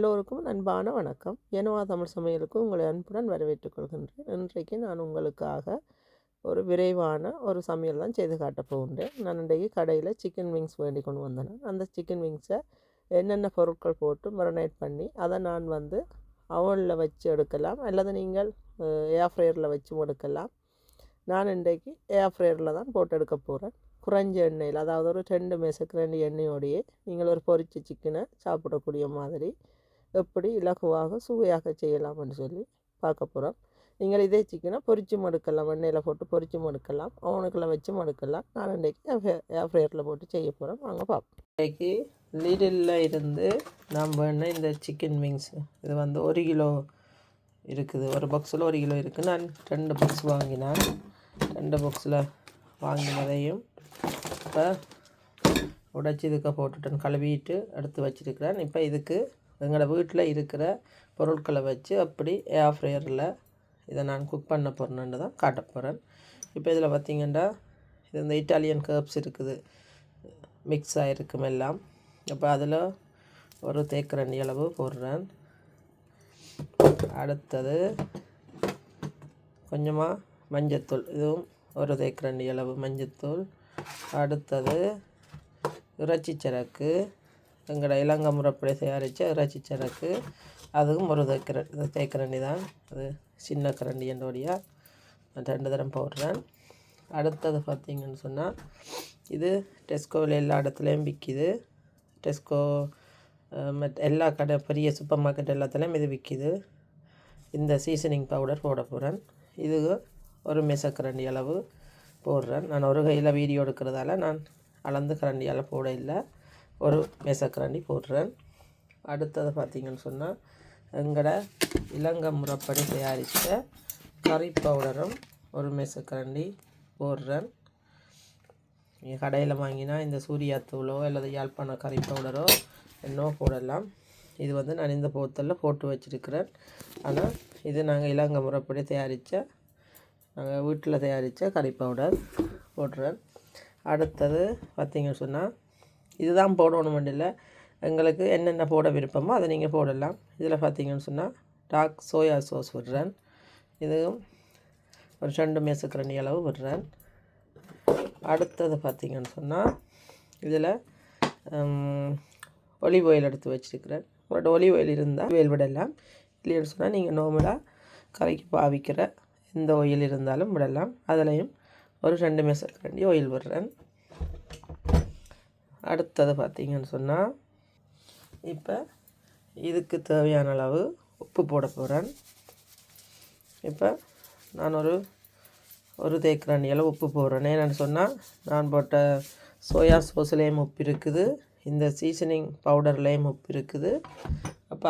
எல்லோருக்கும் அன்பான வணக்கம். எனவா தமிழ் சமையலுக்கு உங்களை அன்புடன் வரவேற்றுக் கொள்கின்றேன். இன்றைக்கு நான் உங்களுக்காக ஒரு விரைவான ஒரு சமையல் தான் செய்து காட்டப் போகின்றேன். நான் இன்றைக்கு கடையில் சிக்கன் விங்ஸ் வேண்டி கொண்டு வந்தேன். அந்த சிக்கன் விங்ஸை என்னென்ன பொருட்கள் போட்டு மரினேட் பண்ணி அதை நான் அவனில் வச்சு எடுக்கலாம், அல்லது நீங்கள் ஏர் ஃப்ரையரில் வச்சு எடுக்கலாம். நான் இன்றைக்கு ஏர் ஃப்ரையரில் தான் போட்டு எடுக்க போகிறேன். குறைஞ்ச எண்ணெயில், அதாவது ஒரு 2 மேசக்கரண்டி எண்ணெயோடையே நீங்கள் ஒரு பொரிச்ச சிக்கனை சாப்பிடக்கூடிய மாதிரி எப்படி இலகுவாக சுவையாக செய்யலாம்னு சொல்லி பார்க்க போகிறோம். நீங்கள் இதே சிக்கனை பொரிச்சும் எடுக்கலாம், எண்ணெயில் போட்டு பொரிச்சும் எடுக்கலாம், அவனுக்குள்ளே வச்சும் எடுக்கலாம். நான் இன்றைக்கி ஏர் ஃப்ரையரில் போட்டு செய்ய போகிறோம். வாங்க பார்ப்போம். இன்றைக்கி லிடில் இருந்து நாம் வேண இந்த சிக்கன் விங்ஸ் இது 1 கிலோ இருக்குது. ஒரு பாக்ஸில் 1 கிலோ இருக்குது. நான் 2 பாக்ஸ் வாங்கினேன். 2 பாக்ஸில் வாங்கினதையும் இப்போ உடைச்சி இதுக்க போட்டுட்டேன், கழுவிட்டு எடுத்து வச்சுருக்கிறேன். இப்போ இதுக்கு எங்களோட வீட்டில் இருக்கிற பொருட்களை வச்சு அப்படி ஏர் ஃப்ரையரில் இதை நான் குக் பண்ண போகிறேன்னு தான் காட்ட போகிறேன். இப்போ இதில் பார்த்திங்கன்னா இது இந்த இட்டாலியன் கர்ப்ஸ் இருக்குது, மிக்ஸ் ஆகிருக்கும் எல்லாம். இப்போ அதில் ஒரு தேக்கரண்டி அளவு போடுறேன். அடுத்தது கொஞ்சமாக மஞ்சத்தூள், இதுவும் ஒரு தேக்கரண்டி அளவு மஞ்சத்தூள். அடுத்தது இறைச்சி சரக்கு, எங்களோட இலங்கை முறைப்படி தயாரித்த இறைச்சி சரக்கு, அதுவும் ஒரு தேக்கரண்டி தான். அது சின்ன கரண்டி என்னோடைய 2 தரம் போடுறேன். அடுத்தது பார்த்திங்கன்னு சொன்னால் இது டெஸ்கோவில் எல்லா இடத்துலையும் விற்கிது. டெஸ்கோ எல்லா கடை பெரிய சூப்பர் மார்க்கெட் எல்லாத்துலேயும் இது விற்கிது. இந்த சீசனிங் பவுடர் போட போகிறேன். இது ஒரு மேசக்கரண்டி அளவு போடுறேன். நான் ஒரு கையில் வீடியோ எடுக்கிறதால நான் அளந்து கரண்டியால் போட இல்லை, ஒரு மேசக்கரண்டி போடுறேன். அடுத்தது பார்த்திங்கன்னு சொன்னால் எங்களோட இலங்கை முறைப்படி தயாரித்த கறி பவுடரும் ஒரு மேசக்கரண்டி போடுறேன். நீங்கள் கடையில் வாங்கினா இந்த சூர்யா தூளோ அல்லது யாழ்ப்பாண கறி பவுடரோ என்னோ போடலாம். இது நான் இந்த போத்தலில் போட்டு வச்சுருக்கிறேன். ஆனால் இது நாங்கள் இலங்கை முறைப்படி தயாரித்த, நாங்கள் வீட்டில் தயாரித்த கறி பவுடர் போடுறேன். அடுத்தது பார்த்திங்கன்னு சொன்னால் இதுதான் போடணும் இல்லை, எங்களுக்கு என்னென்ன போட விருப்பமோ அதை நீங்கள் போடலாம். இதில் பார்த்திங்கன்னு சொன்னால் டார்க் சோயா சாஸ் விடுறேன். இதுவும் ஒரு 2 மேசக்கரண்டி அளவு விடுறேன். அடுத்தது பார்த்திங்கன்னு சொன்னால் இதில் ஒலிவ் ஆயில் எடுத்து வச்சுருக்கிறேன். உங்களோட ஒலிவ் ஆயில் இருந்தால் ஆயில் விடலாம், இல்லைன்னு சொன்னால் நீங்கள் நார்மலாக கறிக்கு பாவிக்கிற எந்த ஆயில் இருந்தாலும் விடலாம். அதுலேயும் ஒரு 2 மேசக்கரண்டி ஆயில் விடுறேன். அடுத்தது பார்த்திங்கன்னு சொன்னால் இப்போ இதுக்கு தேவையான அளவு உப்பு போட போகிறேன். இப்போ நான் ஒரு தேக்கரண்டி அளவு உப்பு போடுறேன். என்னென்னு சொன்னால் நான் போட்ட சோயா சாஸ்லேயும் உப்பு இருக்குது, இந்த சீசனிங் பவுடர்லேயும் உப்பு இருக்குது. அப்போ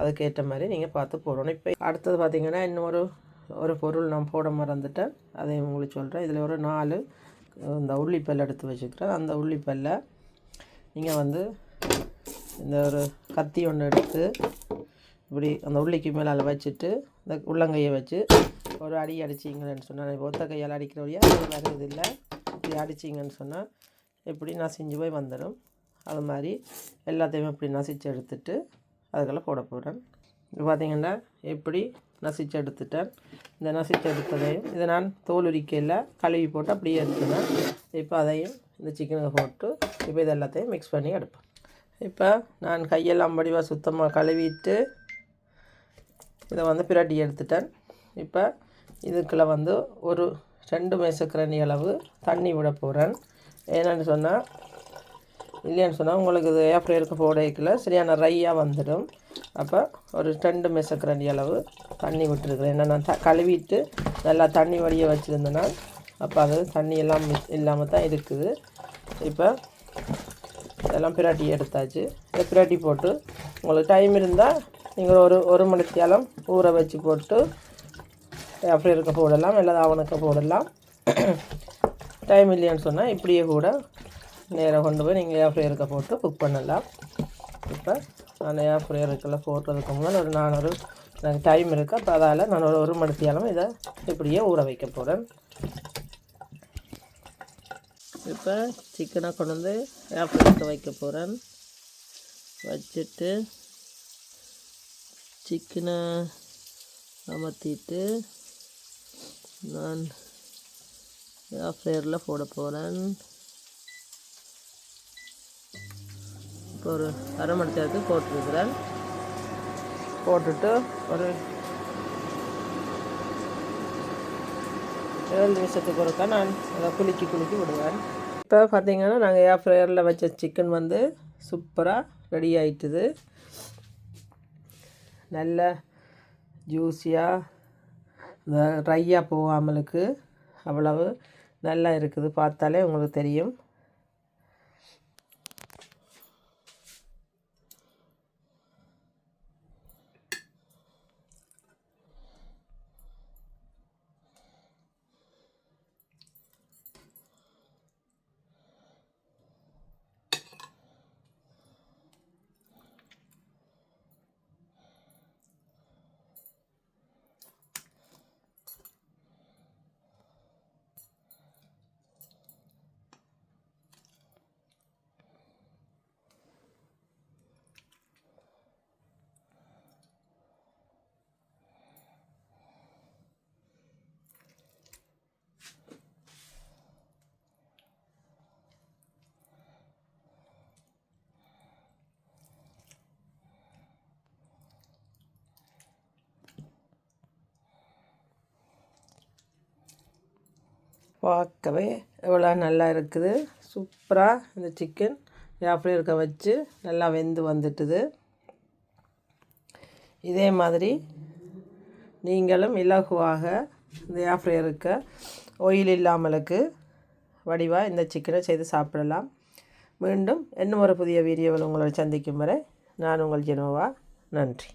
அதுக்கேற்ற மாதிரி நீங்கள் பார்த்து போடணும். இப்போ அடுத்தது பார்த்திங்கன்னா இன்னொரு பொருள் நான் போட மறந்துட்டேன், அதையும் உங்களுக்கு சொல்கிறேன். இதில் ஒரு 4 இந்த உள்ளிப்பல் எடுத்து வச்சுக்கிறேன். அந்த உள்ளிப்பல்லை நீங்கள் இந்த ஒரு கத்தி ஒன்று எடுத்து இப்படி அந்த உள்ளிக்கு மேலே வச்சுட்டு இந்த உள்ளங்கையை வச்சு ஒரு அடி அடிச்சிங்கன்னு சொன்னால், ஒத்த கையால் அடிக்கிற வழியா அது வருது இல்லை, இப்படி அடிச்சிங்கன்னு சொன்னால் எப்படி நசிஞ்சு போய் வந்துடும். அது மாதிரி எல்லாத்தையுமே இப்படி நசிச்சு எடுத்துட்டு அதுக்கெல்லாம் போட போகிறேன். இப்போ பார்த்திங்கன்னா எப்படி நசிச்சு எடுத்துட்டேன். இந்த நசிச்சு எடுத்ததையும் இதை நான் தோல் உரிக்கையில் கழுவி போட்டு அப்படியே எடுத்துனேன். இப்போ அதையும் இந்த சிக்கனுக்கு போட்டு இப்போ இது எல்லாத்தையும் மிக்ஸ் பண்ணி எடுப்பேன். இப்போ நான் கையெல்லாம் வடிவாக சுத்தமாக கழுவிட்டு இதை பிரட்டி எடுத்துட்டேன். இப்போ இதுக்குள்ளே ஒரு 2 மேசக்கரண்டி அளவு தண்ணி விட போகிறேன். ஏன்னு சொன்னால் இல்லைன்னு சொன்னால் உங்களுக்கு இது ஏர் ஃப்ரையருக்கு போடைக்குள்ள சரியான ரையாக வந்துடும். அப்போ ஒரு 2 மேசக்கரண்டி அளவு தண்ணி விட்டுருக்குறேன். ஏன்னா நான் கழுவிட்டு நல்லா தண்ணி வடிய வச்சுருந்தேன்னா அப்போ அது தண்ணி எல்லாம் இல்லாமல் தான் இருக்குது. இப்போ இதெல்லாம் பிரட்டி எடுத்தாச்சு. இதை பிரட்டி போட்டு உங்களுக்கு டைம் இருந்தால் நீங்கள் ஒரு மணி நேரம் ஊற வச்சு போட்டு ஏர் ஃப்ரையருக்கு போடலாம், அல்லது அவனுக்கு போடலாம். டைம் இல்லைன்னு சொன்னால் இப்படியே கூட நேராக கொண்டு போய் நீங்கள் ஏர் ஃப்ரையருக்கு போட்டு குக் பண்ணலாம். இப்போ நான் ஏர் ஃப்ரையருக்கெல்லாம் போடுறதுக்கு முன்னால் எனக்கு டைம் இருக்குது. அப்போ அதால் நான் ஒரு மணி நேரம் இதை இப்படியே ஊற வைக்க போகிறேன். இப்போ சிக்கனை கொண்டு ஏர் ஃப்ரையருக்கு வைக்க போகிறேன். வச்சுட்டு சிக்கனை அமர்த்திட்டு நான் ஏர் ஃப்ரையரில் போட போகிறேன். இப்போ ஒரு அரை மணி நேரத்துக்கு போட்டுருக்குறேன். போட்டுட்டு ஒரு 7 நிமிஷத்துக்கு ஒருக்கா நான் அதை குலுக்கி விடுவேன். இப்போ பார்த்திங்கன்னா நாங்கள் ஏர் ஃப்ரையரில் வச்ச சிக்கன் வந்து சூப்பராக ரெடி ஆகிட்டுது. நல்ல ஜூஸியாக இந்த ட்ரையாக போகாமலுக்கு அவ்வளவு நல்லா இருக்குது. பார்த்தாலே உங்களுக்கு தெரியும். பார்க்கவே எவ்வளோ நல்லா இருக்குது. சூப்பராக இந்த சிக்கன் ஏர் ஃப்ரையருக்கு வச்சு நல்லா வெந்து வந்துட்டுது. இதே மாதிரி நீங்களும் இலகுவாக இந்த ஏர் ஃப்ரையருக்கு ஆயில் இல்லாமலுக்கு வடிவாக இந்த சிக்கனை செய்து சாப்பிடலாம். மீண்டும் இன்னும் ஒரு புதிய வீடியோவில் உங்களை சந்திக்கும் வரை நான் உங்கள் ஜெனோவா. நன்றி.